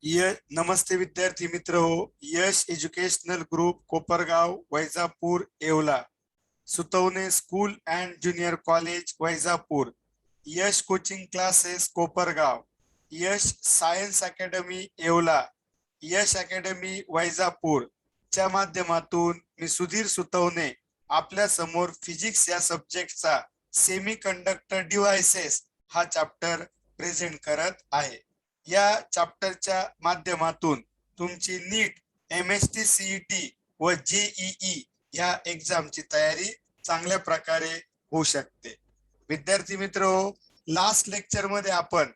नमस्ते विद्यार्थी मित्र हो. Yash educational group Kopargaon Vaijapur Yeola, Sutavane school and junior college Vaijapur, Yash coaching classes Kopargaon, Yash science academy Yeola, Yash academy Vaijapur च्या माध्यमातून मी सुधीर सुतवणे आपल्या समोर फिजिक्स या सब्जेक्टचा सेमी कंडक्टर डिव्हायसेस हा चॅप्टर प्रेझेंट करत आहे. या चॅप्टरच्या माध्यमातून तुमची नीट, MST CET व JEE या एक्झामची तयारी चांगल्या प्रकारे होऊ शकते. विद्यार्थी मित्र हो, लास्ट लेक्चर मध्ये आपण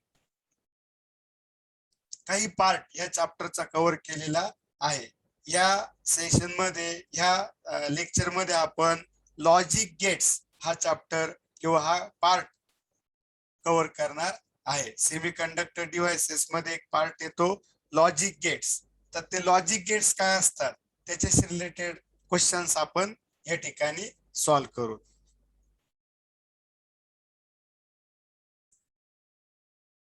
काही पार्ट या चॅप्टरचा कव्हर केलेला आहे. या सेशन मध्ये ह्या लेक्चर मध्ये आपण लॉजिक गेट्स हा चॅप्टर किंवा हा पार्ट कव्हर करणार आहे. सेमी कंडक्टर डिव्हायसेस मध्ये एक पार्ट येतो लॉजिक गेट्स. तर ते लॉजिक गेट्स काय असतात त्याच्याशी रिलेटेड क्वेश्चन्स आपण या ठिकाणी सॉल्व्ह करू.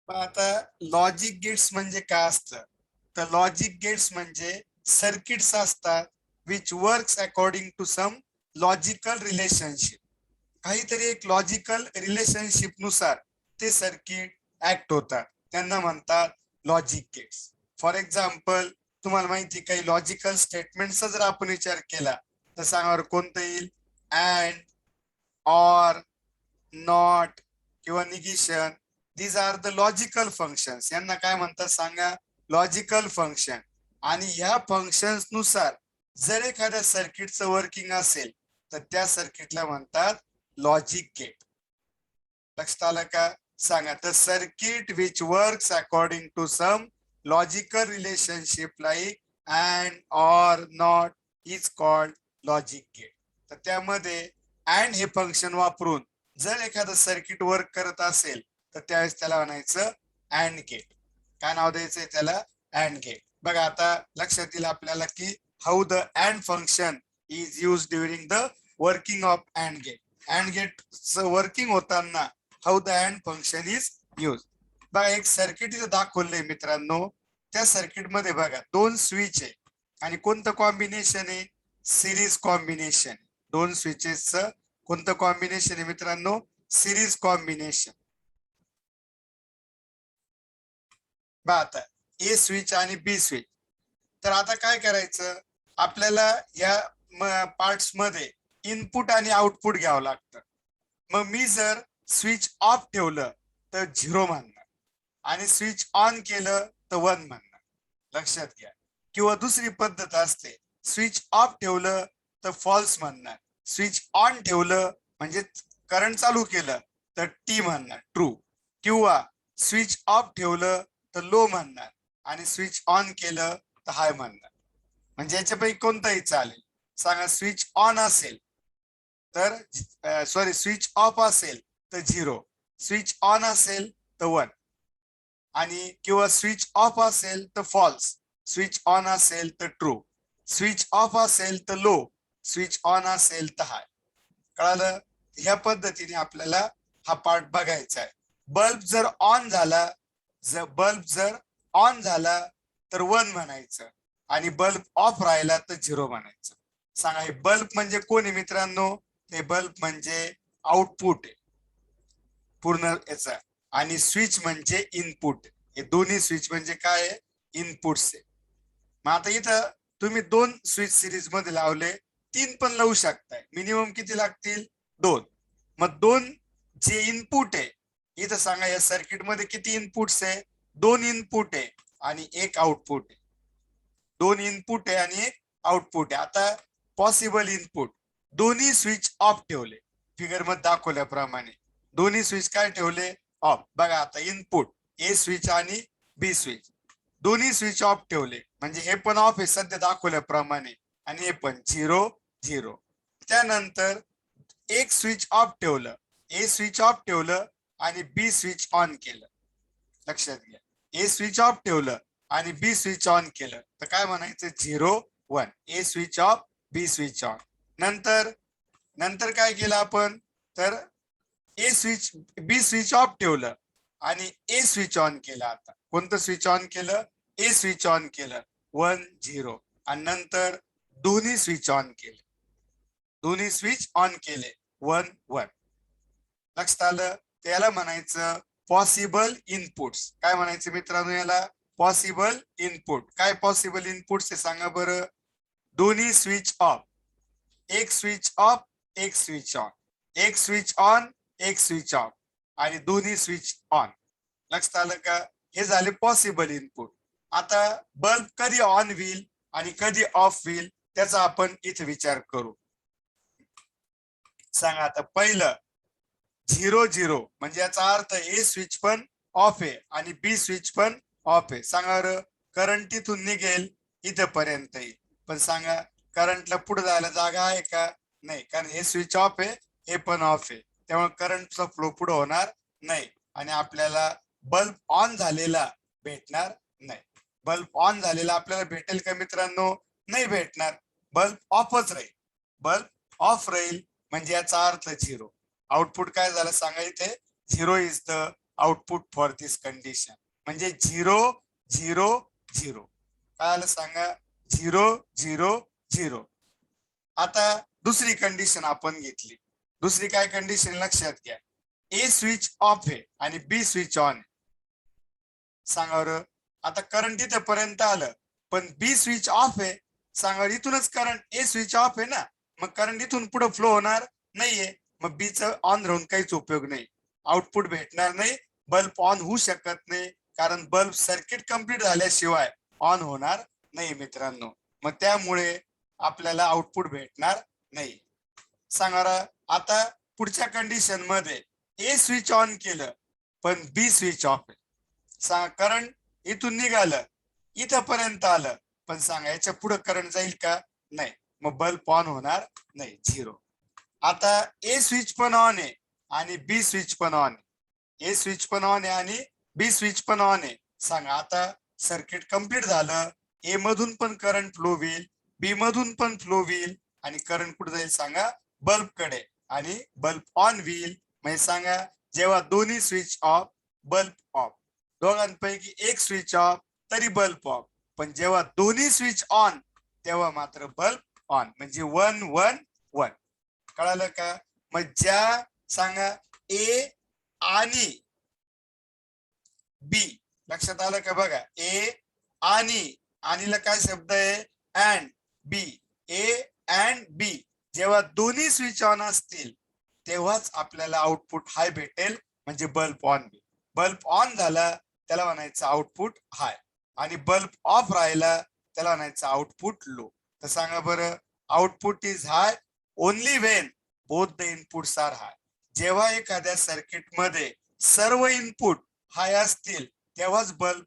आता लॉजिक गेट्स म्हणजे काय असतं, तर लॉजिक गेट्स म्हणजे सर्किट्स असतात which works according to some logical relationship. काहीतरी एक लॉजिकल रिलेशनशिप नुसार ते सर्किट ऍक्ट होतात, त्यांना म्हणतात लॉजिक गेट्स. फॉर एक्झाम्पल, तुम्हाला माहिती काही लॉजिकल स्टेटमेंटचा जर आपण विचार केला तर सांगा कोणतं येईल, अँड, ऑर, नॉट किंवा negation. These are the logical functions. यांना काय म्हणतात सांगा, लॉजिकल फंक्शन. आणि ह्या फंक्शन्स नुसार जर एखाद्या सर्किटचं वर्किंग असेल तर त्या सर्किटला म्हणतात लॉजिक गेट. लक्षात आलं का? सांगा. The circuit which works according to some logical relationship like and, or, not is called logic gate. तर त्यामध्ये अँड हे फंक्शन वापरून जर एखादं सर्किट वर्क करत असेल तर त्यावेळेस त्याला म्हणायचं अँड गेट. काय नाव द्यायचंय त्याला? And gate. बघा आता लक्षात येईल आपल्याला की how the and function is use during the working of and gate. And gate working होताना how the and function is use. बघा एक सर्किट इथं दाखवलंय मित्रांनो. त्या सर्किट मध्ये बघा दोन स्विच आहे आणि कोणतं कॉम्बिनेशन आहे? Series combination. दोन स्विचेसचं कोणतं कॉम्बिनेशन आहे मित्रांनो? Series combination. आता ए स्विच आणि बी स्विच. तर आता काय करायचं, आपल्याला या पार्ट्स मध्ये इनपुट आणि आउटपुट घ्यावं लागतं. मग मी जर स्विच ऑफ ठेवलं तर 0 म्हणणार आणि स्विच ऑन केलं तर 1 म्हणणार. लक्षात घ्या. किंवा दुसरी पद्धत असते, स्विच ऑफ ठेवलं तर फॉल्स म्हणणार, स्विच ऑन ठेवलं म्हणजे करंट चालू केलं तर टी म्हणणार, ट्रू. किंवा स्विच ऑफ ठेवलं तर लो म्हणणार आणि स्विच ऑन केलं तर हाय म्हणणार. म्हणजे याच्यापैकी कोणताही चालेल. सांगा, स्विच ऑन असेल तर सॉरी स्विच ऑफ असेल तर 0, स्विच ऑन असेल तर 1 आणि किंवा स्विच ऑफ असेल तर फॉल्स, स्विच ऑन असेल तर ट्रू, स्विच ऑफ असेल तर लो, स्विच ऑन असेल तर हाय. कळालं? ह्या पद्धतीने आपल्याला हा पार्ट बघायचा आहे. बल्ब जर ऑन झाला, तर 1 म्हणायचं आणि बल्ब ऑफ राहिला तर 0 म्हणायचं. सांगा, हे बल्ब म्हणजे कोण आहे मित्रांनो? हे बल्ब म्हणजे आउटपुट आहे पूर्ण याचा, आणि स्विच म्हणजे इनपुट. हे दोन्ही स्विच म्हणजे काय आहे? इनपुट्स आहे. मग आता इथं तुम्ही 2 स्विच सिरीज मध्ये लावले, 3 पण लावू शकताय. मिनिमम किती लागतील? 2. मग 2 जे इनपुट आहे, इथं सांगा या सर्किट मध्ये किती इनपुट्स आहे? 2 इनपुट आहे आणि 1 आउटपुट आहे. 2 इनपुट आहे आणि 1 आउटपुट आहे. आता पॉसिबल इनपुट, दोन्ही स्विच ऑफ ठेवले फिगर मध्ये दाखवल्याप्रमाणे. दोन्ही स्विच काय ठेवले? ऑफ. बघा आता इनपुट ए स्विच आणि बी स्विच, दोन्ही स्विच ऑफ ठेवले म्हणजे हे पण ऑफ आहे सध्या दाखवल्याप्रमाणे आणि हे पण 0 0. त्यानंतर एक स्विच ऑफ ठेवलं, ए स्विच ऑफ ठेवलं आणि बी स्विच ऑन केलं. लक्षात घ्या, ए स्विच ऑफ ठेवलं आणि बी स्विच ऑन केलं तर काय म्हणायचं? 0 1. A switch off, B switch on. नंतर काय केलं आपण? तर बी स्विच ऑफ ठेवलं आणि ए स्विच ऑन केलं. आता कोणतं स्विच ऑन केलं? ए स्विच ऑन केलं 1 0 आणि नंतर दोन्ही स्विच ऑन केले, दोन्ही स्विच ऑन केले 1 1. लक्षात आलं? त्याला म्हणायचं पॉसिबल इनपुट्स. काय म्हणायचं मित्रांनो याला? Possible input. काय पॉसिबल इनपुट्स हे सांगा बरं? दोन्ही स्विच ऑफ, एक स्विच ऑफ एक स्विच ऑन, एक स्विच ऑन एक स्विच ऑफ आणि दोन्ही स्विच ऑन. लक्षात आलं का? हे झाले पॉसिबल इनपुट. आता बल्ब कधी ऑन होईल आणि कधी ऑफ होईल त्याचा आपण इथे विचार करू. सांगा आता पहिलं 0 0 म्हणजे याचा अर्थ ए स्विच पण ऑफ आहे आणि बी स्विच पण ऑफ आहे. सांगा बरं, करंट इथून निघेल इथपर्यंत येईल, पण सांगा करंटला पुढे जायला जागा आहे का? नाही, कारण हे स्विच ऑफ आहे, हे पण ऑफ आहे, त्यामुळे करंटचा फ्लो पुढे होणार नाही आणि आपल्याला बल्ब ऑन झालेला भेटणार नाही. बल्ब ऑन झालेला आपल्याला भेटेल का मित्रांनो? नाही भेटणार. बल्ब ऑफच राहील. बल्ब ऑफ राहील म्हणजे याचा अर्थ 0. आउटपुट काय झालं सांगा इथे? 0 is the output for this condition. म्हणजे 0 0 0. काय आलं सांगा? 0 0 0. आता दुसरी कंडिशन आपण घेतली. दुसरी काय कंडिशन लक्षात घ्या? ए स्विच ऑफ आहे आणि बी स्विच ऑन आहे. सांगा बरं, आता करंट इथपर्यंत आलं पण बी स्विच ऑफ आहे. सांगा इथूनच करंट, ए स्विच ऑफ आहे ना, मग करंट इथून पुढे फ्लो होणार नाहीये, मग बीच ऑन राहून काहीच उपयोग नाही, आउटपुट भेटणार नाही, बल्ब ऑन होऊ शकत नाही, कारण बल्ब सर्किट कंप्लीट झाल्याशिवाय ऑन होणार नाही मित्रांनो. मग त्यामुळे आपल्याला आउटपुट भेटणार नाही. सांगा आता पुढच्या कंडिशन मध्ये ए स्विच ऑन केलं पण बी स्विच ऑफ आहे. सांगा करंट इथून निघालं इथपर्यंत आलं, पण सांगा याच्या पुढे करंट जाईल का? नाही, मग बल्ब ऑन होणार नाही, 0. आता ए स्विच पण ऑन आहे आणि बी स्विच पण ऑन आहे. ए स्विच पण ऑन आहे आणि बी स्विच पण ऑन आहे. सांगा आता सर्किट कंप्लीट झालं. ए मधून पण करंट फ्लो होईल, बी मधून पण फ्लो होईल आणि करंट कुठे जाईल सांगा? बल्ब कडे, आणि बल्ब ऑन होईल. म्हणजे सांगा जेव्हा दोन्ही स्विच ऑफ बल्ब ऑफ, दोघांपैकी एक स्विच ऑफ तरी बल्ब ऑफ, पण जेव्हा दोन्ही स्विच ऑन तेव्हा मात्र बल्ब ऑन. म्हणजे 1 1 1. कळालं का? मग ज्या सांगा ए आणि बी, लक्षात आलं का? बघा, ए आणि आणीला काय शब्द आहे? अँड. बी, ए अँड बी, जेव्हा दोन्ही स्विच ऑन असतील तेव्हाच आपल्याला आउटपुट हाय भेटेल, म्हणजे बल्ब ऑन. बल्ब ऑन झाला त्याला म्हणायचं आउटपुट हाय, आणि बल्ब ऑफ राहिला त्याला म्हणायचं आउटपुट लो. तर सांगा बरं, output is high only when both the inputs are high. जेव्हा एखाद्या सर्किट मध्ये सर्व इनपुट हाय असतील तेव्हाच बल्ब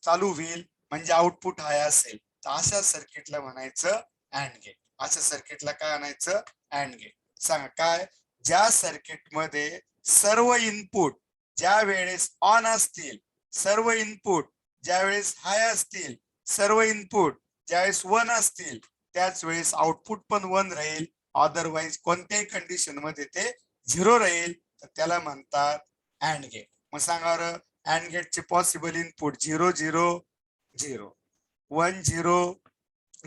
चालू होईल, म्हणजे आउटपुट हाय असेल, तर अशा सर्किटला म्हणायचं अँड गेट. अशा सर्किटला काय म्हणायचं? And gate. सांगा काय? ज्या सर्किट मध्ये सर्व इनपुट ज्या वेळेस ऑन असतील, सर्व इनपुट ज्या वेळेस हाय असतील, सर्व इनपुट ज्यावेळेस 1 असतील, त्याच वेळेस आउटपुट पण 1 राहील. अदरवाईज कोणत्याही कंडिशन मध्ये ते 0 राहील, तर त्याला म्हणतात अँड गेट. मग सांगा बरं, अँड गेटचे पॉसिबल इनपुट 0 0 0, 1 0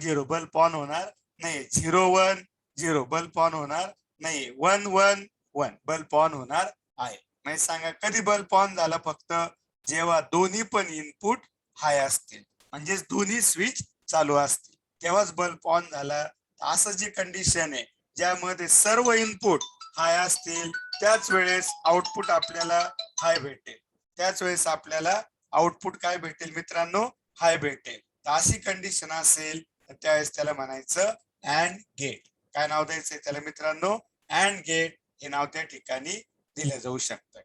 0, बल्ब ऑन होणार नाही. 0 1 0, बल्ब ऑन होणार नाही. 1 1 1, बल्ब ऑन होणार आहे. म्हणजे सांगा कधी बल्ब ऑन झाला? फक्त जेव्हा दोन्ही पण इनपुट हाय असतील, म्हणजेच दोन्ही स्विच चालू असतील, तेव्हाच बल्ब ऑन झाला. असं जे कंडिशन आहे ज्यामध्ये सर्व इनपुट हाय असतील त्याच वेळेस आउटपुट आपल्याला हाय भेटेल. त्याच वेळेस आपल्याला आउटपुट काय भेटेल मित्रांनो? हाय भेटेल. तर अशी कंडिशन असेल तर त्यावेळेस त्याला म्हणायचं अँड गेट. काय नाव द्यायचंय त्याला मित्रांनो? अँड गेट हे नाव त्या ठिकाणी दिलं जाऊ शकतं.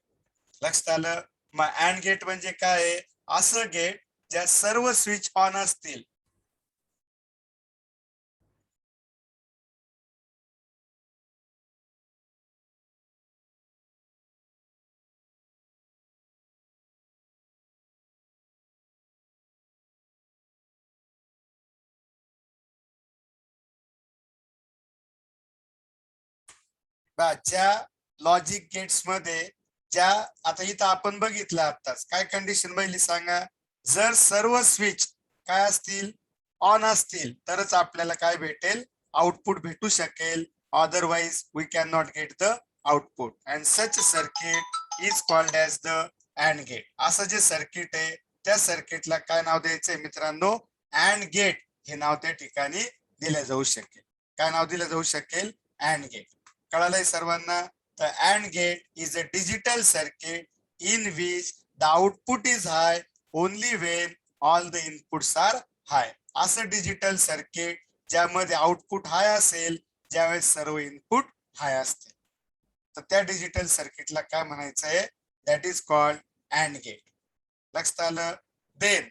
लक्षात आलं? मग अँड गेट म्हणजे काय? असं गेट ज्या सर्व स्विच ऑन असतील. ज्या लॉजिक गेट्स मध्ये ज्या, आता इथं आपण बघितलं आताच काय कंडिशन बघितली सांगा? जर सर्व स्विच काय असतील, ऑन असतील, तरच आपल्याला काय भेटेल, आउटपुट भेटू शकेल. Otherwise we can not get the output. And such circuit is called as the and gate. असं जे सर्किट आहे त्या सर्किटला काय नाव द्यायचंय मित्रांनो, अँड गेट हे नाव त्या ठिकाणी दिलं जाऊ शकेल. काय नाव दिलं जाऊ शकेल, अँड गेट. कळालंय सर्वांना? The AND gate is a digital circuit in which the output is high only when all the inputs are high. असं डिजिटल सर्किट ज्यामध्ये आउटपुट हाय असेल ज्यावेळेस सर्व इनपुट हाय असतील, तर त्या डिजिटल सर्किटला काय म्हणायचंय, that is called and gate. लक्षात आलं? देन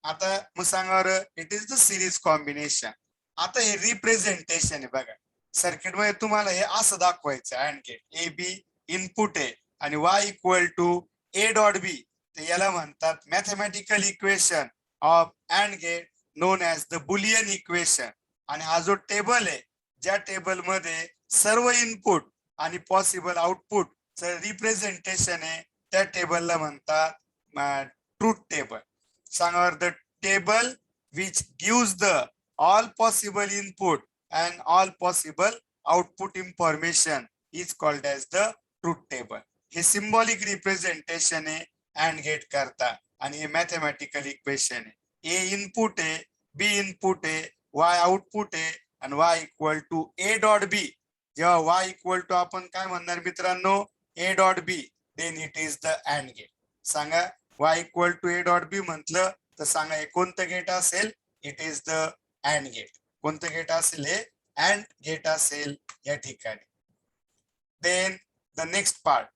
आता मग सांगा, it is the series combination. आता हे रिप्रेझेंटेशन आहे बघा. सर्किट मध्ये तुम्हाला हे असं दाखवायचं, and gate A B input आहे आणि y equal to A dot B. तर याला म्हणतात mathematical equation of and gate known as the Boolean equation. आणि हा जो टेबल आहे, ज्या टेबल मध्ये सर्व इनपुट आणि पॉसिबल आउटपुट रिप्रेझेंटेशन आहे, त्या टेबलला म्हणतात ट्रूथ टेबल. सांगा, the table which gives the all possible input and all possible output information is called as the truth table. हे symbolic representation आहे अँड गेट करता, आणि हे मॅथमॅटिकल इक्वेशन आहे. ए इनपुट आहे, बी इनपुट आहे, Y output आहे आणि Y equal to A dot B. जेव्हा वाय इक्वल टू आपण काय म्हणणार मित्रांनो, A dot B, then it is the and gate. सांगा, Y equal to A dot B म्हटलं तर सांगा हे कोणतं गेट असेल, it is the and gate. कोणतं गेट असेल, हे अँड गेट असेल या ठिकाणी. Then the next part.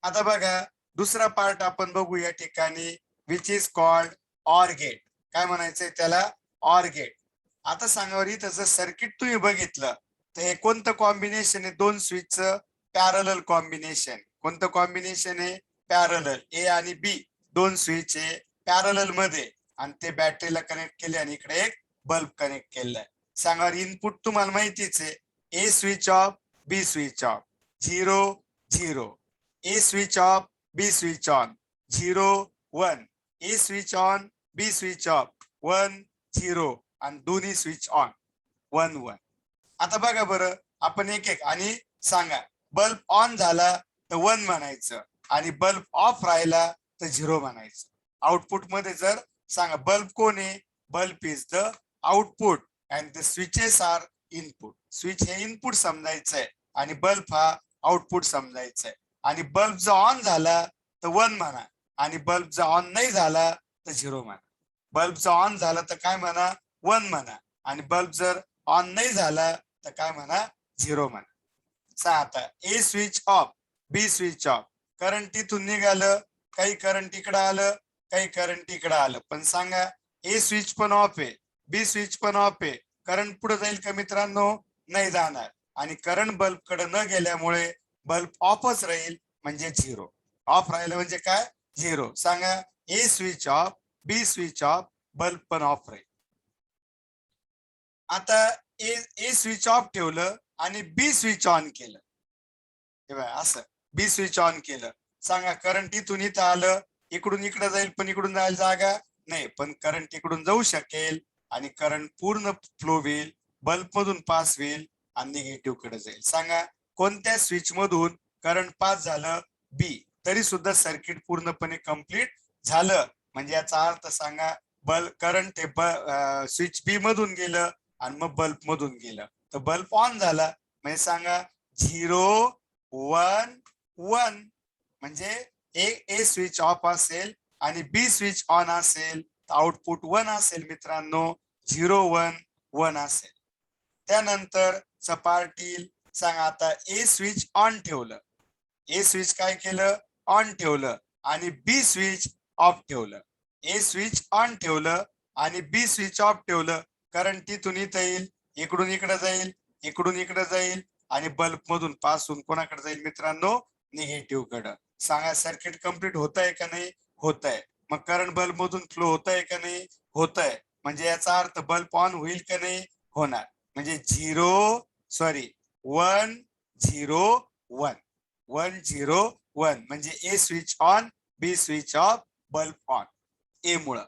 आता बघा दुसरा पार्ट आपण बघू या ठिकाणी, which is called or gate. काय म्हणायचंय त्याला, ऑर गेट. आता सांगा, इथं जर सर्किट तुम्ही बघितलं तर हे कोणतं कॉम्बिनेशन आहे, दोन स्विचचं पॅरलल कॉम्बिनेशन. कोणतं कॉम्बिनेशन आहे, पॅरलल. ए आणि बी दोन स्विच आहे पॅरलल मध्ये आणि ते बॅटरीला कनेक्ट केले आणि इकडे एक बल्ब कनेक्ट केलाय. सांगा, इनपुट तुम्हाला माहितीच आहे, A switch off, B switch off, 0 0. A switch off, B switch on, 0 1. A switch on, B switch off, 1 0 आणि दोन्ही स्विच ऑन, 1 1. आता बघा बरं आपण एक एक आणि सांगा, बल्ब ऑन झाला तर 1 म्हणायचं आणि बल्ब ऑफ राहिला तर 0 म्हणायचं. आउटपुट मध्ये जर सांगा, बल्ब कोण आहे, bulb is the output and the switches are input. Switch हे इनपुट समजायचंय आणि बल्ब हा आउटपुट समजायचंय. आणि बल्ब जर ऑन झाला तर 1 म्हणा आणि बल्ब जर ऑन नाही झाला तर 0 म्हणा. बल्ब जर ऑन झाला तर काय म्हणा, 1 म्हणा आणि बल्ब जर ऑन नाही झाला तर काय म्हणा, 0 म्हणा. आता ए switch off, B switch of. Current इथून निघालं, काही करंट इकडं आलं, काही करंट इकडं आलं. पण सांगा, ए स्विच पण ऑफ आहे, बी स्विच पण ऑफ आहे, करंट पुढे जाईल का मित्रांनो, नाही जाणार. आणि करंट बल्ब कडे न गेल्यामुळे बल्ब ऑफच राहील म्हणजे 0. ऑफ राहिलं म्हणजे काय, 0. सांगा, ए switch off, B switch off, bulb पण ऑफ राहील. आता ए स्विच ऑफ ठेवलं आणि बी स्विच ऑन केलं, असं बी स्विच ऑन केलं. सांगा, करंट इथून इथं आलं, इकडून इकडे जाईल पण इकडून जायला जागा नाही, पण करंट इकडून जाऊ शकेल आणि करंट पूर्ण फ्लो होईल, बल्ब मधून पास होईल आणि निगेटिव्ह कडे जाईल. सांगा, कोणत्या स्विच मधून करंट पास झालं, बी, तरी सुद्धा सर्किट पूर्णपणे कंप्लीट झालं. म्हणजे याचा अर्थ सांगा, बल्ब करंट हे स्विच बी मधून गेलं आणि मग बल्ब मधून गेलं तर बल्ब ऑन झाला. म्हणजे सांगा, 0 1 1. म्हणजे ए स्विच ऑफ असेल आणि बी स्विच ऑन असेल तर आउटपुट 1 असेल मित्रांनो, 0 1 1 असेल. त्यानंतर सपार्टील सांगा, आता ए स्विच ऑन ठेवलं, ए स्विच काय केलं, ऑन ठेवलं आणि बी स्विच ऑफ ठेवलं. ए स्विच ऑन ठेवलं आणि बी स्विच ऑफ ठेवलं, करंट तिथून इथं येईल, इकडून इकडे जाईल, इकडून इकडे जाईल आणि बल्ब मधून पास होऊन कोणाकडे जाईल मित्रांनो, निगेटिव्ह कडे. सांगा, सर्किट कंप्लीट होत आहे का नाही, होत आहे. मग करंट बल्ब मधून फ्लो होत आहे का नाही, होत आहे. म्हणजे याचा अर्थ बल्ब ऑन होईल का नाही, होणार. म्हणजे 1 0 1 1 0 1 म्हणजे A switch on, B switch off, bulb on. A मुळे.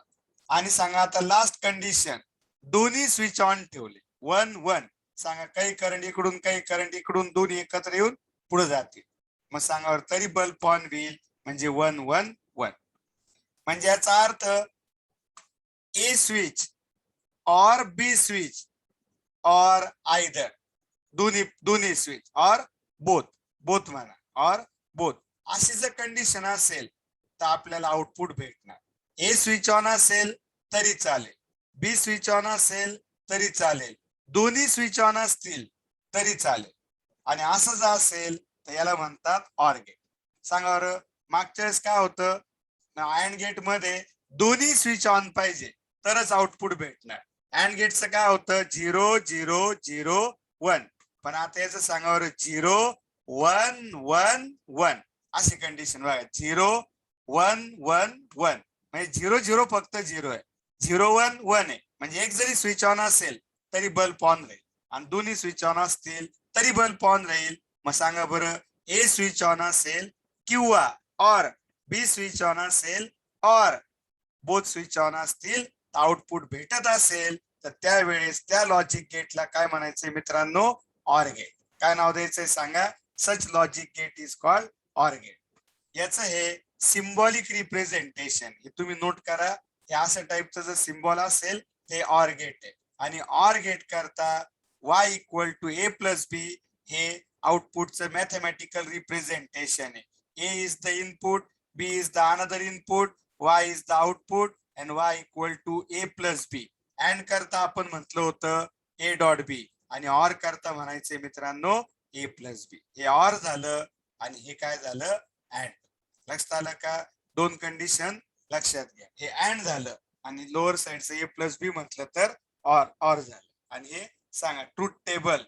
आणि सांगा आता लास्ट कंडिशन, दोन्ही स्विच ऑन ठेवले, 1 1. सांगा काही करंट इकडून काही करंट इकडून दोन्ही एकत्र येऊन पुढे जातील. मग सांगा तरी बल्ब ऑन होईल, म्हणजे 1 1 1. म्हणजे याचा अर्थ ए स्विच और बी स्विच और आयदर, दोन्ही स्विच और बोथ म्हणा, और बोथ अशी जर कंडिशन असेल तर आपल्याला आउटपुट भेटणार. ए स्विच ऑन असेल तरी चालेल, बी स्विच ऑन असेल तरी चालेल, दोन्ही स्विच ऑन असतील तरी चालेल. आणि असं जर असेल तर याला म्हणतात ऑर गेट. सांगा बरं, मागच्या वेळेस काय होतं, अँड गेट मध्ये दोन्ही स्विच ऑन पाहिजे तरच आउटपुट भेटणार. अँड गेटचं काय होतं, 0 0 0 1. पण आता याचं सांगा बरं, 0 1 1 1 अशी कंडिशन बघा. 0 1 1 1 म्हणजे 0 0 फक्त 0 आहे, 0 1 1 आहे. म्हणजे एक जरी स्विच ऑन असेल तरी बल्ब ऑन राहील, आणि दोन्ही स्विच ऑन असतील तरी बल्ब ऑन राहील. मग सांगा बरं, ए स्विच ऑन असेल किंवा और बी स्विच ऑन असेल और बोथ स्विच ऑन असतील, आउटपुट भेटत असेल तर त्यावेळेस त्या लॉजिक गेटला काय म्हणायचंय मित्रांनो, ऑर गेट. काय नाव द्यायचंय सांगा, such logic gate is called or gate. याचं हे सिम्बॉलिक रिप्रेझेंटेशन हे तुम्ही नोट करा. हे असं टाईपचं जर सिम्बॉल असेल हे ऑर गेट आहे. आणि ऑर गेट करता y equal to a plus B हे आउटपुटचं मॅथमॅटिकल रिप्रेझेंटेशन आहे. a is the input, b is the another input, y is the output and y equal to a plus B. And करता आपण म्हटलं होतं a dot बी, आणि or करता म्हणायचे मित्रांनो a प्लस बी. हे ऑर झालं आणि हे काय झालं, अँड. लक्षात आलं का, दोन कंडिशन लक्षात घ्या. हे अँड झालं आणि लोअर साइडचं a प्लस बी म्हटलं तर ऑर झालं. आणि हे सांगा ट्रूथ टेबल,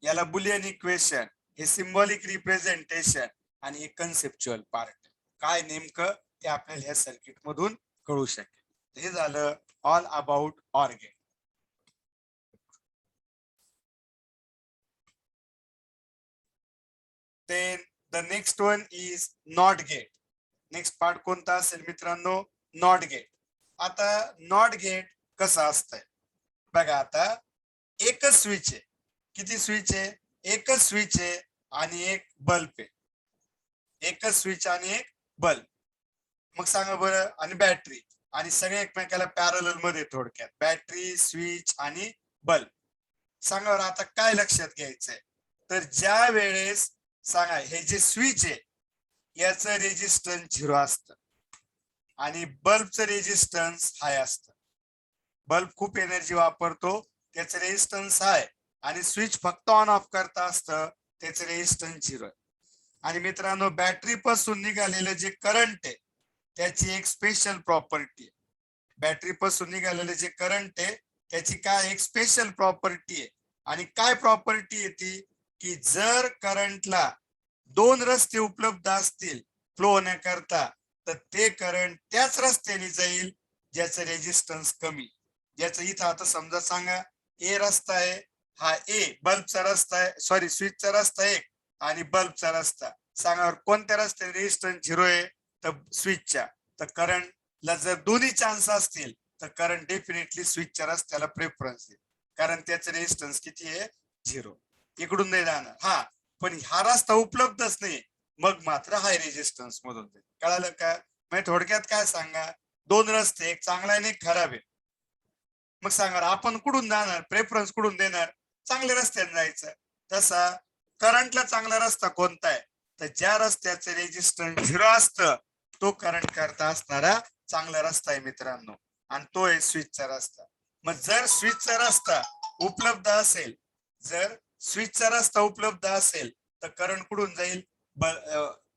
याला बुलियन इक्वेशन, हे सिम्बॉलिक रिप्रेझेंटेशन, आणि हे कन्सेप्च्युअल पार्ट. काय नेमकं ते आपल्याला या सर्किट मधून कळू शकेल. हे झालं all about or gate. Then the next one is NOT gate. Next part कोणता असेल मित्रांनो, नॉट गेट. आता नॉट गेट कसं असतंय बघा. आता एकच स्विच आहे, किती स्विच आहे, एकच स्विच आहे आणि एक बल्ब आहे, एकच स्विच आणि एक बल्ब. मग सांगा बरं, आणि बॅटरी, आणि सगळे एकमेकाला पॅरलल मध्ये, थोडक्यात बॅटरी स्विच आणि बल्ब. सांगा बरं आता काय लक्षात घ्यायचंय, तर ज्या वेळेस सांगा हे जे स्विच आहे याचं रेजिस्टन्स 0 असतं आणि बल्बचं रेजिस्टन्स हाय असतं. बल्ब खूप एनर्जी वापरतो, त्याचं रेजिस्टन्स हाय, आणि स्विच फक्त ऑन ऑफ करता असतं, त्याचं रेजिस्टन्स 0 आहे. आणि मित्रांनो, बॅटरी पासून निघालेलं जे करंट आहे त्याची एक स्पेशल प्रॉपर्टी आहे. बॅटरी पासून निघालेलं जे करंट आहे त्याची काय एक स्पेशल प्रॉपर्टी आहे. आणि काय प्रॉपर्टी आहे ती, की जर करंटला दोन रस्ते उपलब्ध असतील फ्लो होण्याकरता तर ते करंट त्याच रस्त्याने जाईल ज्याचं रेजिस्टन्स कमी. ज्याचं इथं आता समजा सांगा ए रस्ता आहे, हा ए बल्बचा रस्ता आहे, सॉरी स्विचचा रस्ता एक आणि बल्बचा रस्ता. सांगा कोणत्या रस्त्याने रेजिस्टन्स 0 आहे, तर स्विचच्या. तर करंटला जर दोन्ही चान्स असतील तर करंट डेफिनेटली स्विचच्या रस्त्याला प्रेफरन्स देईल, कारण त्याचं रेजिस्टन्स किती आहे, 0. इकडून नाही जाणार. हा पण हा रस्ता उपलब्धच नाही, मग मात्र हाय रेजिस्टन्स मधून जाईल. कळालं का, म्हणजे थोडक्यात काय सांगा, दोन रस्ते, एक चांगला आहे आणि एक खराब आहे. मग सांगा आपण कुठून जाणार, प्रेफरन्स कुठून देणार, चांगल्या रस्त्याने जायचं. तसा करंटला चांगला रस्ता कोणता आहे, तर ज्या रस्त्याचं रेजिस्टन्स 0 असतं तो करंट करता असणारा चांगला रस्ता आहे मित्रांनो, आणि तो आहे स्विचचा रस्ता. मग जर स्विचचा रस्ता उपलब्ध असेल, जर स्विचचा रस्ता उपलब्ध असेल तर करंट कुठून जाईल,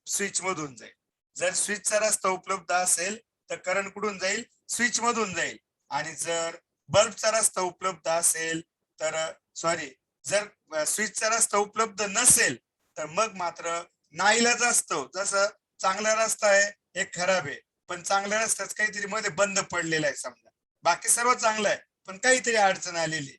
स्विच मधून जाईल. जर स्विचचा रस्ता उपलब्ध असेल तर करंट कुठून जाईल, स्विच मधून जाईल. आणि जर बल्बचा रस्ता उपलब्ध असेल तर सॉरी, जर स्विचचा रस्ता उपलब्ध नसेल तर मग मात्र नाईलाज असतो. जसं चांगला रस्ता आहे एक खराब आहे, पण चांगल्या रस्त्यात काहीतरी मध्ये बंद पडलेला आहे समजा, बाकी सर्व चांगलं आहे पण काहीतरी अडचण आलेली.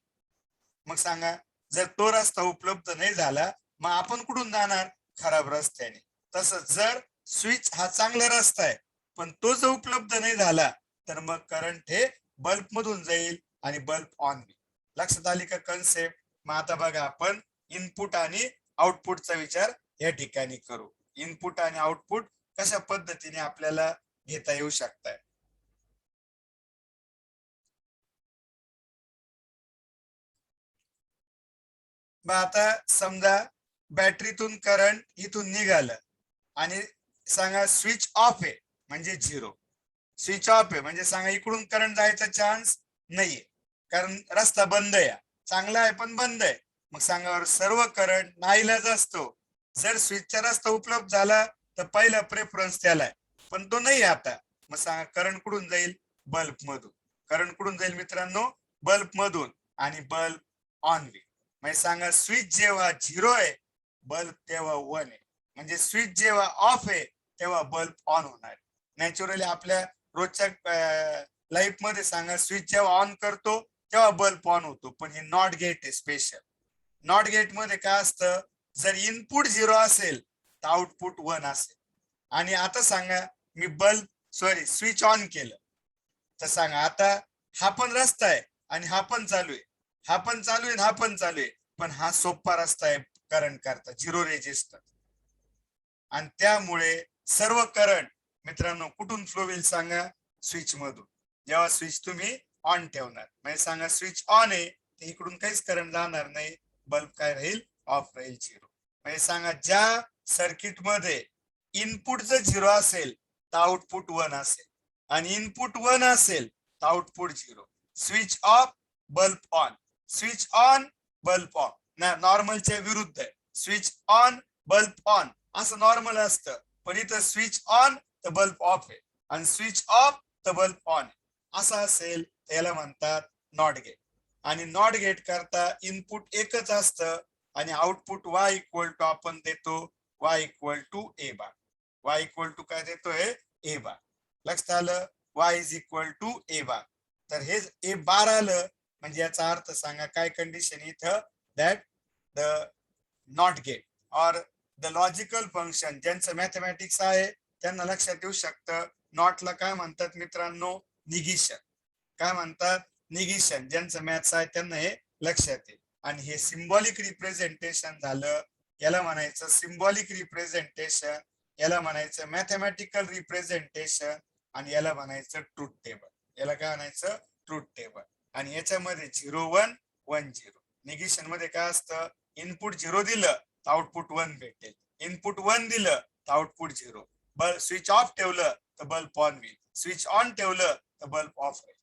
मग सांगा जर तो रस्ता उपलब्ध नाही झाला मग आपण कुठून जाणार, खराब रस्त्याने. तसं जर स्विच हा चांगला रस्ता आहे पण तो जर उपलब्ध नाही झाला तर मग करंट हे बल्ब मधून जाईल आणि बल्ब ऑन होईल. लक्षात आली का कन्सेप्ट? मग आता बघा आपण इनपुट आणि आउटपुटचा विचार या ठिकाणी करू. इनपुट आणि आउटपुट कशा पद्धतीने आपल्याला घेता येऊ शकतात. मग आता समजा बॅटरीतून करंट इथून निघालं आणि सांगा स्विच ऑफ आहे म्हणजे 0. स्विच ऑफ आहे म्हणजे सांगा इकडून करंट जायचा चान्स नाहीये, कारण रस्ता बंद आहे, चांगला आहे पण बंद आहे. मग सांगा सर्व करंट नाईलाज असतो. जर स्विचचा रस्ता उपलब्ध झाला तर पहिला प्रेफरन्स त्याला आहे, पण तो नाही आता. मग सांगा करंट कुठून जाईल? बल्ब मधून. करंट कुठून जाईल मित्रांनो? बल्ब मधून, आणि बल्ब ऑन होईल. म्हणजे सांगा स्विच जेव्हा 0 आहे बल्ब तेव्हा 1 आहे. म्हणजे स्विच जेव्हा ऑफ आहे तेव्हा बल्ब ऑन होणार. नॅचरली आपल्या रोजच्या लाईफ मध्ये सांगा स्विच जेव्हा ऑन करतो तेव्हा बल्ब ऑन होतो, पण हे नॉट गेट आहे स्पेशल. नॉट गेट मध्ये काय असतं? जर इनपुट 0 असेल तर आउटपुट 1 असेल. आणि आता सांगा मी स्विच ऑन केलं तर सांगा आता हा पण रस्ता आहे आणि हा पण चालू आहे, हा पण चालू आहे, हा पण चालू आहे, पण हा सोपा रस्ता आहे करंट करता 0 रेजिस्टर. आणि त्यामुळे सर्व करंट मित्रांनो कुठून फ्लो होईल सांगा? स्विच मधून. जेव्हा स्विच तुम्ही ऑन ठेवणार म्हणजे सांगा स्विच ऑन आहे तर इकडून काहीच करंट जाणार नाही, बल्ब काय राहील? ऑफ राहील, 0. म्हणजे सांगा ज्या सर्किट मध्ये इनपुट जर 0 असेल तर आउटपुट 1 असेल, आणि इनपुट 1 असेल तर output 0. Switch off bulb on, switch on bulb on. नॉर्मलच्या विरुद्ध आहे. स्विच ऑन बल्ब ऑन असं नॉर्मल असतं, पण इथं स्विच ऑन तर बल्ब ऑफ आहे आणि स्विच ऑफ तर बल्ब ऑन आहे. असं असेल तर याला म्हणतात नॉट गेट. आणि नॉट गेट करता इनपुट एकच असतं आणि आउटपुट y इक्वल टू आपण देतो y equal to A bar. y equal to काय देतोय? A bar. लक्षात आलं? y is equal to A bar. तर हे ए बार आलं म्हणजे याचा अर्थ सांगा काय कंडिशन इथं? दॅट द नॉट गेट और द लॉजिकल फंक्शन ज्यांचं मॅथमॅटिक्स आहे त्यांना लक्षात येऊ शकतं. नॉटला काय म्हणतात मित्रांनो? निगेशन. काय म्हणतात? निगेशन. ज्यांचं मॅथ्स आहे त्यांना हे लक्षात येईल. आणि हे सिम्बॉलिक रिप्रेझेंटेशन झालं, याला म्हणायचं सिम्बॉलिक रिप्रेझेंटेशन, याला म्हणायचं मॅथमॅटिकल रिप्रेझेंटेशन, आणि याला म्हणायचं ट्रूथ टेबल. याला काय म्हणायचं? Truth table. आणि याच्यामध्ये 0 1 1 0. निगेशन मध्ये काय असतं? इनपुट 0 दिलं तर आउटपुट 1 भेटेल, इनपुट 1 दिलं तर आउटपुट 0. बल्ब स्विच ऑफ ठेवलं तर बल्ब ऑन होईल, स्विच ऑन ठेवलं तर बल्ब ऑफ होईल.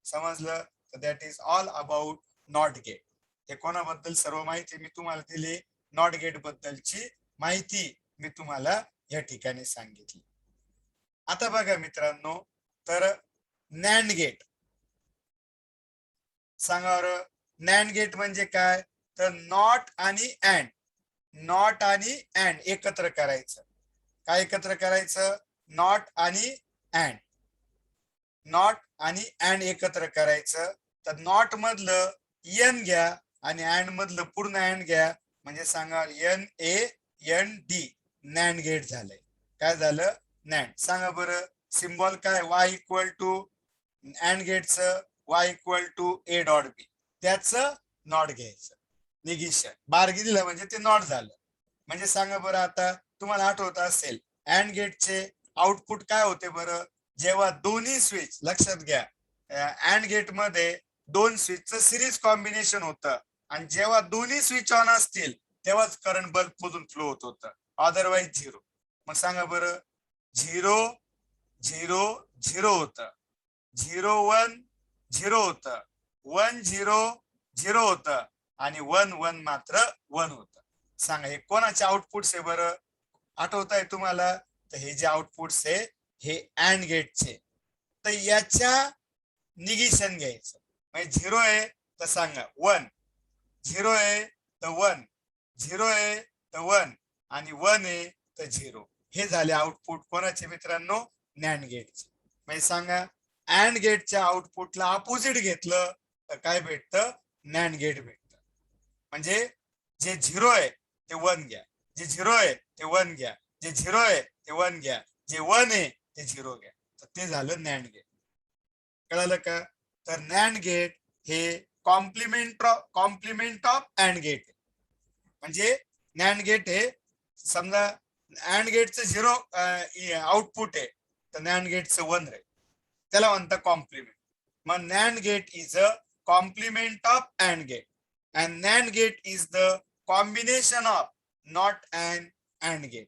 समजलं? तर that is all about not gate. हे कोणाबद्दल सर्व माहिती मी तुम्हाला दिली, नॉट गेट बद्दलची माहिती मी तुम्हाला या ठिकाणी सांगितली. आता बघा मित्रांनो, तर नॅन्ड गेट सांगा. नॅन्ड गेट म्हणजे काय? तर नॉट आणि अँड, नॉट आणि अँड एकत्र करायचं. काय एकत्र करायचं? नॉट आणि अँड. नॉट आणि अँड एकत्र करायचं. तर नॉट मधलं एन घ्या आणि अँड मधलं पूर्ण अँड घ्या, म्हणजे सांगा NAND. नॅन्ड गेट झालंय. काय झालं? नॅन्ड. सांगा बरं सिम्बॉल काय? y इक्वल टू अँड गेटचं y equal to A dot B. त्याचं नॉट घ्यायचं. निगेशन बार दिलं म्हणजे ते नॉट झालं. म्हणजे सांगा बरं आता तुम्हाला आठवत असेल अँड गेटचे आउटपुट काय होते बरं? जेव्हा दोन्ही स्विच, लक्षात घ्या अँड गेट मध्ये 2 स्विचचं सिरीज कॉम्बिनेशन होतं, आणि जेव्हा दोन्ही स्विच ऑन असतील तेव्हाच करंट बल्ब मधून फ्लो होत होतं, अदरवाईज 0. मग सांगा बरं 0 0 0 होतं, 0 1 0 होतं, 1 0 0 होतं, आणि 1 1 मात्र 1 होतं. सांगा हे कोणाचे आउटपुट्स आहे बरं? आठवत आहे तुम्हाला? तर हे जे आउटपुट्स आहे हे अँड गेटचे. तर याच्या निगेशन घ्यायचं. म्हणजे 0 आहे तर सांगा 1, 0 आहे तर 1, 0 आहे तर 1, आणि 1 आहे तर 0. हे झाले आउटपुट कोणाचे मित्रांनो? नॅन्ड गेटचे. म्हणजे सांगा अँड गेटच्या आउटपुटला अपोजिट घेतलं तर काय भेटतं? नॅन्ड गेट भेटतं. म्हणजे जे 0 आहे ते 1 घ्या, जे 0 आहे ते 1 घ्या, जे 0 आहे ते 1 घ्या, जे 1 आहे ते 0 घ्या. तर ते झालं नॅन्ड गेट. कळालं का? तर नॅन्ड गेट हे कॉम्प्लिमेंट ऑफ अँड गेट. म्हणजे नॅन्ड गेट हे समजा अँड गेटचं 0 आउटपुट आहे तर नॅन्ड गेटचं 1 राहील, त्याला म्हणतात कॉम्प्लिमेंट. मग nand gate is a complement of and gate and nand gate is the combination of not and and gate.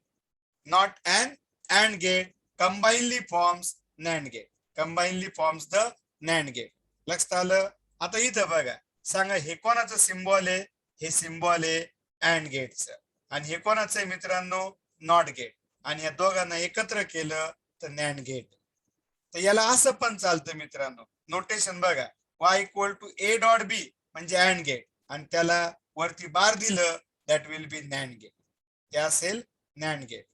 Not and and gate combinedly forms NAND gate. Combinedly forms the NAND gate. लक्षात आलं? आता इथं बघा, सांगा हे कोणाचं symbol आहे? हे सिम्बॉल आहे अँड गेटचं. आणि हे कोणाचं आहे मित्रांनो? Not gate. आणि या दोघांना एकत्र केलं तर नॅन्ड गेट. तर याला असं पण चालतं मित्रांनो. नोटेशन बघा, y equal to a dot b म्हणजे अँड गेट आणि त्याला वरती बार दिलं that will be nand gate. हे असेल नॅन्ड गेट.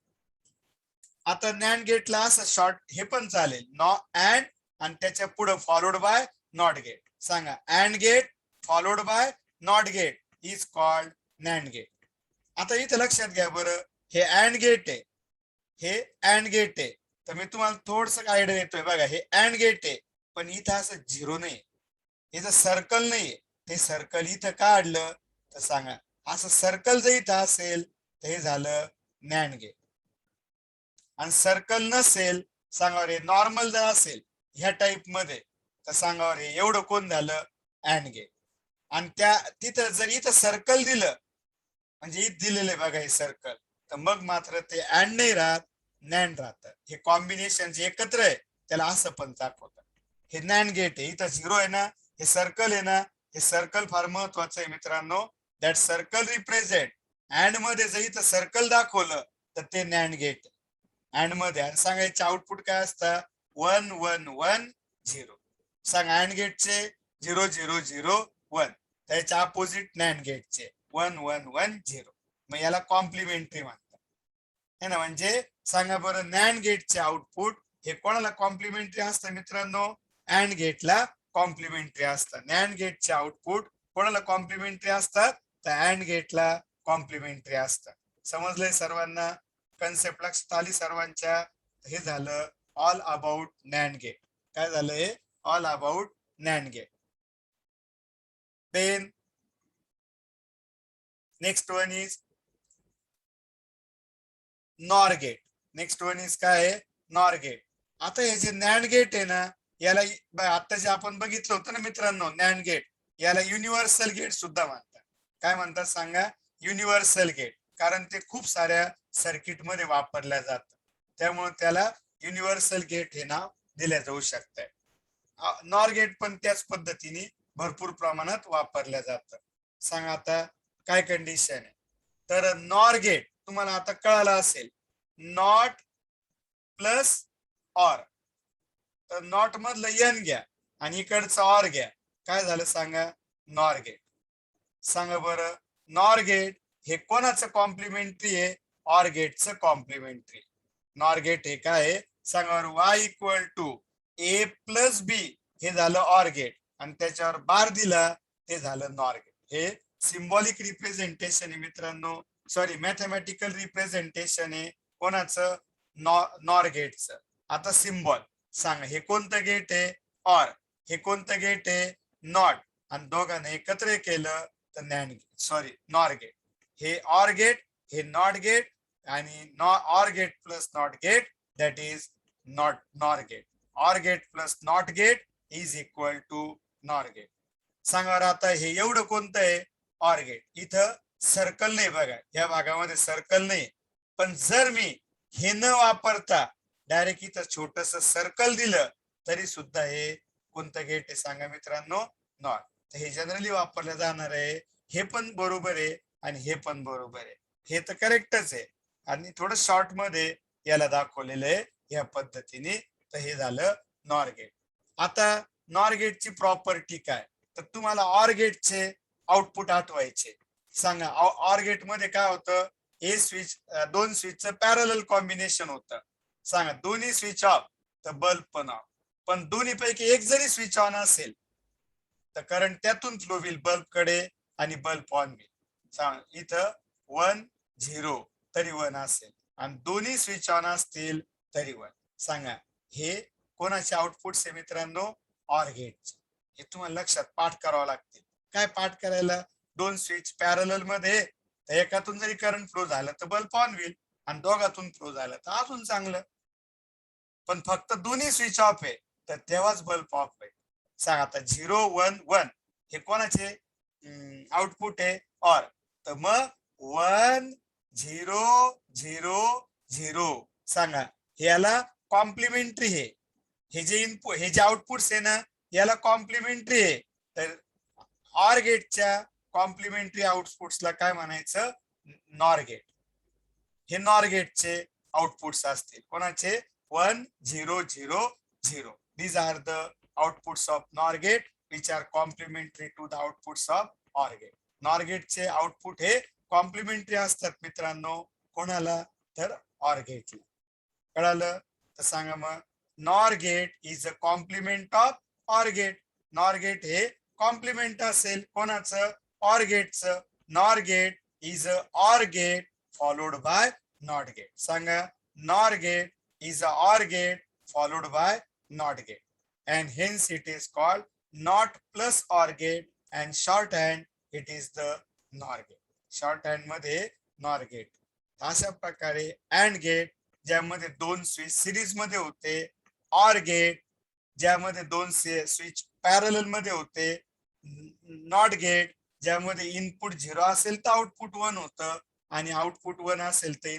आता नॅन्ड गेटला असं शॉर्ट हे पण चालेल, अँड आणि त्याच्या पुढे फॉलोड बाय नॉट गेट. सांगा and gate followed by not gate is called nand gate. आता इथे लक्षात घ्या बरं, हे अँड गेट आहे, हे अँड गेट आहे. तर मी तुम्हाला थोडस आयडिया देतोय बघा, हे अँड गेट आहे पण इथं असं 0 नाही, इथं सर्कल नाहीये. ते सर्कल इथं काढलं तर सांगा असं सर्कल जर इथं असेल तर हे झालं नॅन्ड गेट. आणि सर्कल नसेल सांगा रे, नॉर्मल जर असेल ह्या टाइप मध्ये तर सांगा रे एवढं कोण झालं अँड गेट. आणि त्या तिथं जर इथं सर्कल दिलं म्हणजे इथं दिलेलं बघा हे सर्कल, तर मग मात्र ते अँड नाही राहत, नॅन्ड राहतं. हे कॉम्बिनेशन जे एकत्र आहे त्याला असं पण दाखवतात. हे नॅन्ड गेट आहे, इथं 0 आहे ना, हे सर्कल आहे ना, हे सर्कल फार महत्वाचं आहे मित्रांनो. दॅट सर्कल रिप्रेझेंट अँड मध्ये जर इथं सर्कल दाखवलं तर ते नॅन्ड गेट अँड मध्ये. आणि सांगायचे आउटपुट काय असतं? 1 1 1 0. सांगा अँड गेटचे 0 0 0 1, त्याच्या अपोजिट नॅन्ड गेटचे 1 1 1 0. मग याला कॉम्प्लिमेंटरी म्हणतात है ना. म्हणजे सांगा बरं, नॅन्ड गेटचे आउटपुट हे कोणाला कॉम्प्लिमेंटरी असतं मित्रांनो? अँड गेटला कॉम्प्लिमेंटरी असतात. नॅन्ड गेटचे आउटपुट कोणाला कॉम्प्लिमेंटरी असतात? तर अँड गेटला कॉम्प्लिमेंटरी असतात. समजलंय सर्वांना? कन्सेप्ट लक्षात आली सर्वांच्या? हे झालं ऑल अबाउट नॅन्ड गेट. काय झालं हे? All about nand gate. Then next one is nor gate. Next one is काय आहे? Nor gate. आता हे जे नॅन्ड गेट आहे ना, याला आता जे आपण बघितलं होतं ना मित्रांनो नॅन्ड गेट, याला युनिव्हर्सल गेट सुद्धा म्हणतात. काय म्हणतात सांगा? Universal gate. कारण ते खूप साऱ्या सर्किट मध्ये वापरल्या जातं, त्यामुळे त्याला युनिव्हर्सल गेट हे नाव दिले जाऊ शकते. नॉर गेट पण त्याच पद्धतीने भरपूर प्रमाणात वापरल्या जातं. सांगा आता काय कंडिशन आहे? तर नॉर गेट तुम्हाला आता कळालं असेल, नॉट प्लस ऑर. तर नॉट मधलं एन घ्या आणि इकडचं ऑर घ्या, काय झालं सांगा? Nor gate. सांगा बरं, नॉर गेट हे कोणाचं कॉम्प्लिमेंटरी आहे? ऑर गेटचं कॉम्प्लिमेंटरी. नॉर गेट हे काय सांगा? y equal to a plus B हे झालं ऑर गेट आणि त्याच्यावर बार दिला ते झालं नॉर गेट. हे सिम्बॉलिक रिप्रेझेंटेशन आहे मित्रांनो, सॉरी मॅथमॅटिकल रिप्रेझेंटेशन आहे कोणाचं? नॉर गेटचं. आता सिम्बॉल सांगा, हे कोणतं गेट आहे? ऑर. हे कोणतं गेट आहे? नॉट. आणि दोघांना एकत्र केलं तर nand gate, sorry nor gate. हे ऑर गेट, हे नॉट गेट आणि or gate plus not gate that is nor gate. Or gate plus not gate is equal to nor gate. सांगा आता हे एवढं कोणतं आहे? Or gate. इथं सर्कल नाही बघा, या भागामध्ये सर्कल नाही, पण जर मी हे न वापरता डायरेक्ट इथं छोटस सर्कल दिलं तरी सुद्धा हे कोणतं गेट आहे सांगा मित्रांनो? नॉट. तर हे जनरली वापरलं जाणार आहे. हे पण बरोबर आहे आणि हे पण बरोबर आहे, हे तर करेक्टच आहे. आणि थोडं शॉर्ट मध्ये याला दाखवलेलं आहे या पद्धतीने. तर हे झालं नॉर गेट. आता नॉर गेटची प्रॉपर्टी काय? तर तुम्हाला ऑर गेटचे आउटपुट आठवायचे. सांगा ऑर गेट मध्ये काय होतं? हे स्विच, दोन स्विचचं पॅरलल कॉम्बिनेशन होतं. सांगा दोन्ही स्विच ऑफ तर बल्ब पण ऑफ. पण दोन्ही पैकी एक जरी स्विच ऑन असेल तर करंट त्यातून फ्लो होईल बल्ब कडे आणि बल्ब ऑन होईल. सांगा इथं 1 0 तरी 1 असेल आणि दोन्ही स्विच ऑन असतील तरी 1. सांगा हे कोणाचे आउटपुट्स आहे मित्रांनो? ऑर गेटचे. हे तुम्हाला लक्षात पाठ करावं लागते. काय पाठ करायला? दोन स्विच पॅरलल मध्ये, तर एकातून जरी करंट फ्लो झालं तर बल्ब ऑन होईल आणि दोघातून फ्लो झालं तर अजून चांगलं. पण फक्त दोन्ही स्विच ऑफ आहे तर तेव्हाच बल्ब ऑफ आहे. सांग आता 0 1 1 हे कोणाचे आउटपुट आहे? ऑर. तर मग 1 0 0 0 सांगा, याला कॉम्प्लिमेंटरी आहे. हे जे इनपुट, हे जे आउटपुट्स आहे ना, याला कॉम्प्लिमेंटरी आहे. तर ऑर गेटच्या कॉम्प्लिमेंटरी आउटपुट्सला काय म्हणायचं? Nor gate. हे नॉर गेटचे आउटपुट्स असतील. कोणाचे? 1 0 0 0. These are the outputs of NOR gate which are complementary to the outputs of OR gate. NOR gate चे आउटपुट हे कॉम्प्लिमेंटरी असतात मित्रांनो. कोणाला? तर OR गेटला. कळालं? तर सांगा मग. NOR gate is a complement of OR gate. NOR gate हे कॉम्प्लिमेंट असेल कोणाचं? OR गेटचं. NOR gate is a OR gate followed by NOT gate. सांगा, NOR gate is a OR gate followed by NOT gate, and hence it is called NOT plus OR gate, and shorthand it is the NOR gate. Shorthand मध्ये NOR gate. अशा प्रकारे AND gate ज्यामध्ये दोन switch series मध्ये होते, OR gate ज्यामध्ये दोन switch parallel मध्ये होते, NOT gate ज्यामध्ये इनपुट 0 असेल तर आउटपुट 1 होतं आणि आउटपुट 1 असेल तर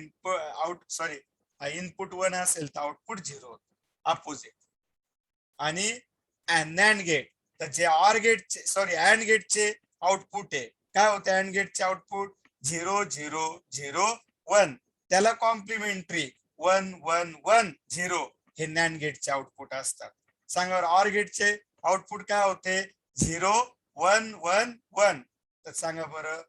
इनपुट 1 असेल तर आउटपुट 0 होतं, अपोजिट. आणि NAND गेट, तर जे OR गेटचे AND गेटचे आउटपुट आहे, काय होते AND गेटचे आउटपुट? 0 0 0 1. त्याला कॉम्प्लिमेंटरी 1 1 1 0 हे NAND गेटचे आउटपुट असतात. सांगा OR गेटचे आउटपुट काय होते? 0 1 1 1. तर सांगा बरं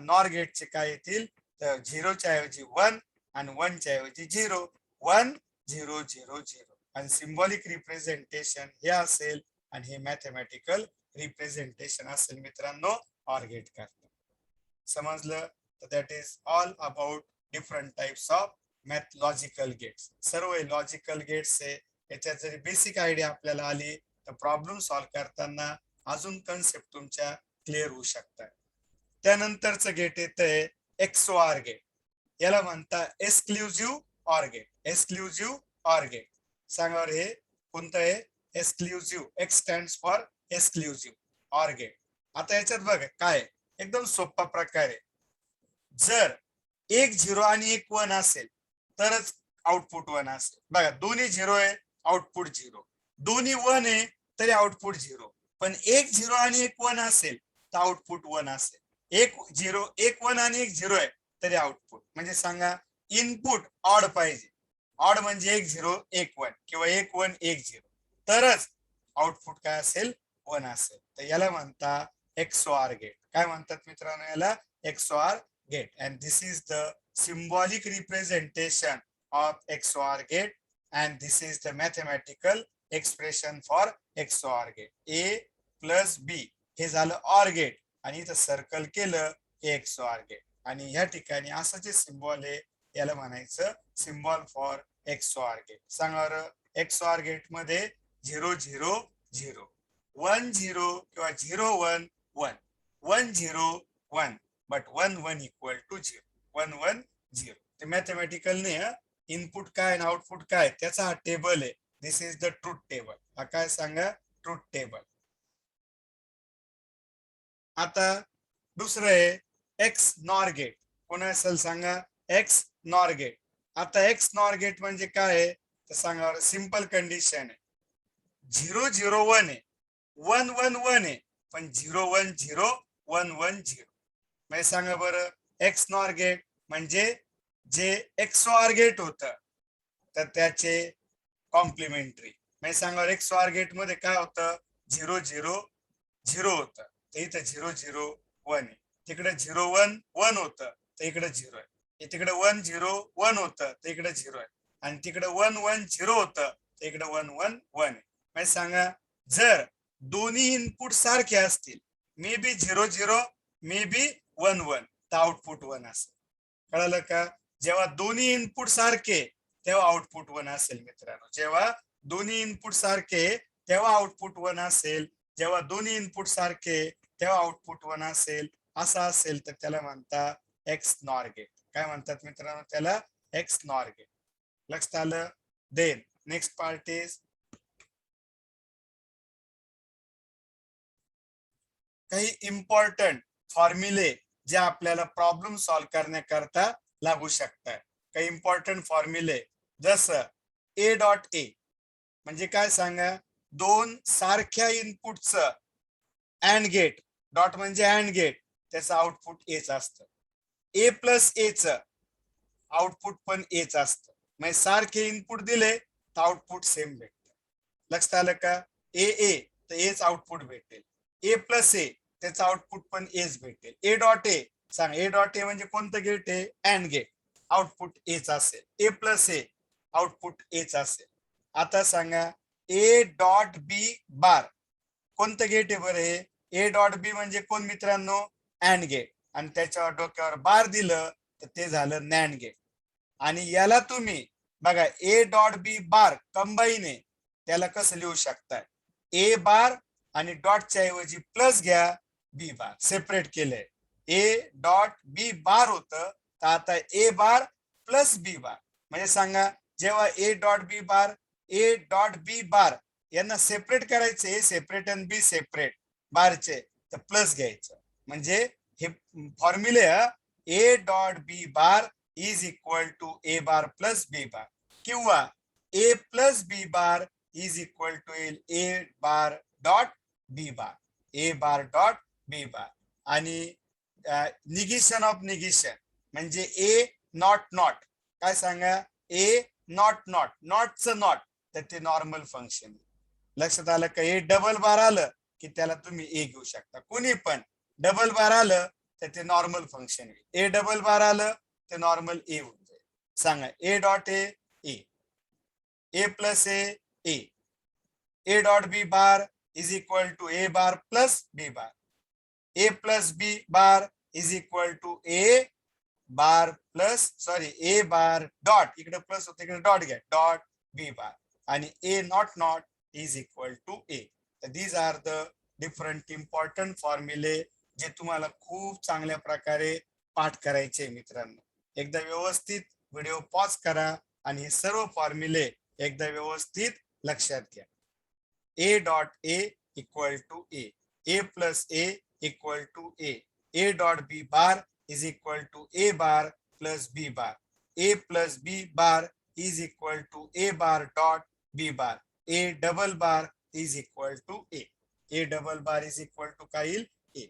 NOR गेटचे काय येतील? तर 0 च्या ऐवजी 1 आणि 1 च्या ऐवजी 0. 1 0 0 0. आणि सिम्बॉलिक रिप्रेझेंटेशन हे असेल आणि हे मॅथमॅटिकल रिप्रेझेंटेशन असेल मित्रांनो OR गेट करता. समजलं? तर that is all about different types of math logical gates. सर्व लॉजिकल गेट्स आहे. याच्यात जरी बेसिक आयडिया आपल्याला आली तर प्रॉब्लेम सॉल्व्ह करताना अजून कन्सेप्ट तुमच्या क्लिअर होऊ शकतात. त्यानंतरचं गेट येतंय XOR गेट. याला म्हणतात exclusive OR gate. Exclusive OR gate. सांगा हे कोणतं आहे? Exclusive. X stands for exclusive OR gate. आता याच्यात बघा काय एकदम सोपा प्रकार आहे. जर एक 0 आणि एक 1 असेल तरच आउटपुट 1 असेल. बघा दोन्ही 0 आहे, आउटपुट 0. दोन्ही 1 आहे तरी आउटपुट 0. पण एक 0 आणि एक 1 असेल तर आउटपुट 1 असेल. एक 0 एक 1 आणि एक 0 आहे तरी आउटपुट. म्हणजे सांगा इनपुट ऑड पाहिजे. ऑड म्हणजे एक 0 एक 1 किंवा एक 1 एक 0 तरच आउटपुट काय असेल? 1 असेल. तर याला म्हणतात XOR गेट. काय म्हणतात मित्रांनो याला? XOR gate. And this is the symbolic representation of XOR gate, and this is the mathematical expression for XOR gate. A plus B हे झालं OR गेट आणि इथं सर्कल केलं हे XOR गेट. आणि या ठिकाणी असं जे सिम्बॉल आहे याला म्हणायचं सिम्बॉल फॉर XOR गेट. सांगा XOR गेट मध्ये 0 0 0 1 0 किंवा 0 1 1 1 0 1 but 1 1 equal to 0. 1 1 0. ते मॅथमॅटिकल नाही. इनपुट काय आणि आउटपुट काय त्याचा हा टेबल आहे. This is the truth table. हा काय सांगा? Truth table. आता दुसरं आहे XNOR गेट. कोण असेल सांगा? XNOR gate. आता XNOR गेट म्हणजे काय आहे तर सांगा. सिंपल कंडिशन आहे. 0 0 1 आहे, 1 1 1 आहे, पण 0 1 0 1 1 0. म्हणजे सांगा बरं XNOR गेट म्हणजे जे XOR गेट होतं तर त्याचे कॉम्प्लिमेंटरी. म्हणजे सांगा XOR गेट मध्ये काय होतं? 0 0 0 होतं तर इथं 0 0 1 आहे. तिकडे 0 1 1 होतं तर इकडे 0 आहे. तिकडे 1 0 1 होतं तर इकडे 0 आहे. आणि तिकडे 1 1 0 होतं तर इकडे 1 1 1 आहे. म्हणजे सांगा जर दोन्ही इनपुट सारखे असतील, मे बी 0 0 मे बी 1 1 तर आउटपुट 1 असेल. कळालं का? जेव्हा दोन्ही इनपुट सारखे तेव्हा आउटपुट 1 असेल मित्रांनो. जेव्हा दोन्ही इनपुट सारखे तेव्हा आउटपुट 1 असेल, जेव्हा दोन्ही इनपुट सारखे तेव्हा आउटपुट 1 असेल, असं असेल तर त्याला म्हणतात एक्स नॉर गेट. काय म्हणतात मित्रांनो? त्याला एक्स नॉर गेट. लक्षात आलं? देन नेक्स्ट पार्ट इज काही इम्पॉर्टंट फॉर्म्युले जे आपल्याला प्रॉब्लेम सॉल्व्ह करण्याकरता लागू शकतात. काही इम्पॉर्टंट फॉर्म्युले जसं ए डॉट ए म्हणजे काय सांगा? दोन सारख्या इनपुटचं अँड गेट, डॉट म्हणजे अँड गेट, त्याचं आउटपुट एच असतं. ए प्लस एच आउटपुट पण एच असतं. म्हणजे सारखे इनपुट दिले तर आउटपुट सेम भेटतं. लक्षात आलं का? ए ए तर एच आउटपुट भेटेल. ए प्लस ए त्याचं आउटपुट पण एच भेटेल. ए डॉट ए सांग, ए डॉट ए म्हणजे कोणतं गेट आहे? अँड गेट, आउटपुट एच असेल. ए प्लस ए आउटपुट एच असेल. आता सांगा ए डॉट बी बार कोणतं गेट आहे बरं? हे ए डॉट बी म्हणजे कोण मित्रांनो? And gate. आणि त्याच्यावर डोक्यावर बार दिलं तर ते झालं नॅन्ड गेट. आणि याला तुम्ही बघा ए डॉट बी बार कंबाईन आहे, त्याला कसं लिहू शकताय? ए बार आणि डॉटच्या ऐवजी प्लस घ्या, बी बार सेपरेट केलंय. ए डॉट बी बार होतं तर आता ए बार प्लस बी बार. म्हणजे सांगा जेव्हा ए डॉट बी बार, ए डॉट बी बार यांना सेपरेट करायचे, ए सेपरेट आणि बी सेपरेट बारचे, तर प्लस घ्यायचं. म्हणजे हे फॉर्म्युले A dot B bar is equal to A bar plus B bar, किंवा A plus B bar is equal to A bar dot B bar, A bar dot B bar. आणि negation of negation म्हणजे ए not not. काय सांगा? ए not not, नॉटचं not तर ते normal function. लक्षात आलं का? ए डबल बार आलं की त्याला तुम्ही ए घेऊ शकता. कोणी पण डबल बार आलं तर ते normal function. A double bar आलं ते नॉर्मल ए होऊन जाईल. सांगा A dot A A plus A A dot B bar is equal to A bar plus B bar, A plus B bar is equal to A bar plus A bar dot, इकडे plus होते इकडे dot घ्या, dot बी bar. आणि A not not is equal to A. तर these are the different important फॉर्म्युले जे तुम्हाला खूप चांगल्या प्रकारे पाठ करायचे मित्रांनो. एकदा व्यवस्थित व्हिडिओ पॉज करा आणि हे सर्व फॉर्म्युले एकदा व्यवस्थित लक्षात घ्या. A dot a equal to a plus a equal to A dot B bar is equal to a bar plus b bar, a plus b bar is equal to a bar dot b bar, a double bar is equal to a double bar is equal to काय येईल? a.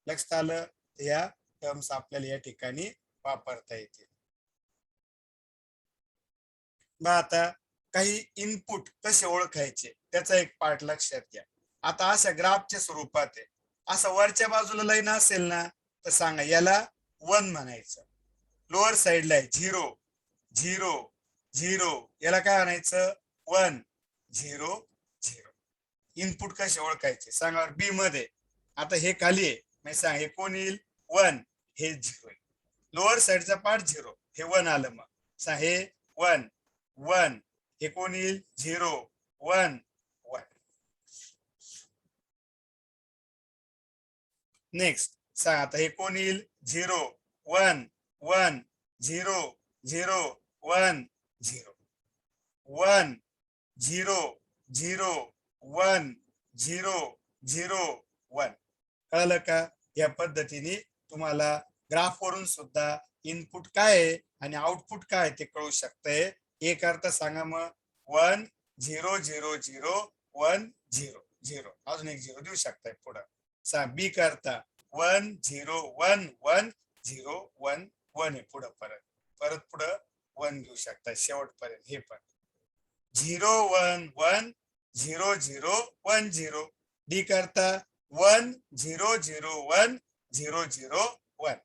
लक्षात आलं? या terms आपल्याला या ठिकाणी वापरता येतील. मग आता काही इनपुट कसे ओळखायचे त्याचा एक पार्ट लक्षात घ्या. आता अशा ग्राफच्या स्वरूपात आहे. असं वरच्या बाजूला लाईन असेल ना तर सांगा याला 1 म्हणायचं. लोअर साइडला आहे 0 0 0, याला काय म्हणायचं? 1 0 0. इनपुट कसे ओळखायचे सांगा? बी मध्ये आता हे खाली आहे, म्हणजे सांग हे कोण येईल? 1, हे 0 आहे. लोअर साइडचा पार्ट 0, हे 1 आलं. मग सांग हे 1 1, हे कोण येईल? 0 1 1. नेक्स्ट सांग आता हे कोण येईल? 0 1 1 0 0 1 0 1 0 0 1 0 0 1. कळलं का? या पद्धतीने तुम्हाला ग्राफ वरून सुद्धा इनपुट काय आहे आणि आउटपुट काय ते कळू शकतंय. ए करता सांगा मग 1 0 0 0 1 0 0, अजून एक 0 देऊ शकताय पुढं. सांग बी करता 1 0 1 1 0 1 1 आहे पुढं, परत पुढं 1 घेऊ शकता शेवटपर्यंत. हे पण 0 1 1 0 0 1 0. डी करता 1 0 0 1 0 0 1.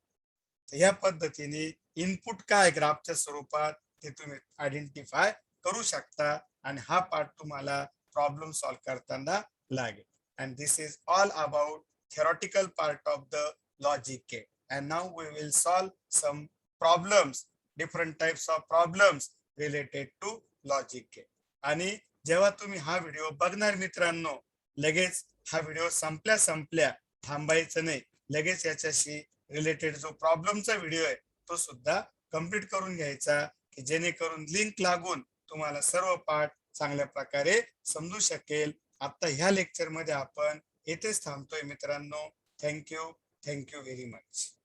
या पद्धतीने इनपुट काय ग्राफच्या स्वरूपात ते तुम्ही आयडेंटिफाय करू शकता आणि हा पार्ट तुम्हाला प्रॉब्लेम सॉल्व्ह करताना लागेल. and this is all about theoretical part of the logic gate. And now we will solve some problems, different types of problems related to logic gate. आणि जेव्हा तुम्ही हा व्हिडिओ बघणार मित्रांनो, लगेच हा व्हिडिओ संपल्या थांबायचं नाही, लगेच याच्याशी रिलेटेड जो प्रॉब्लेमचा व्हिडिओ आहे तो सुद्धा कम्प्लीट करून घ्यायचा, की जेणेकरून लिंक लागून तुम्हाला सर्व पाठ चांगल्या प्रकारे समजू शकेल. आता ह्या लेक्चर मध्ये आपण येथेच थांबतोय मित्रांनो. Thank you very much.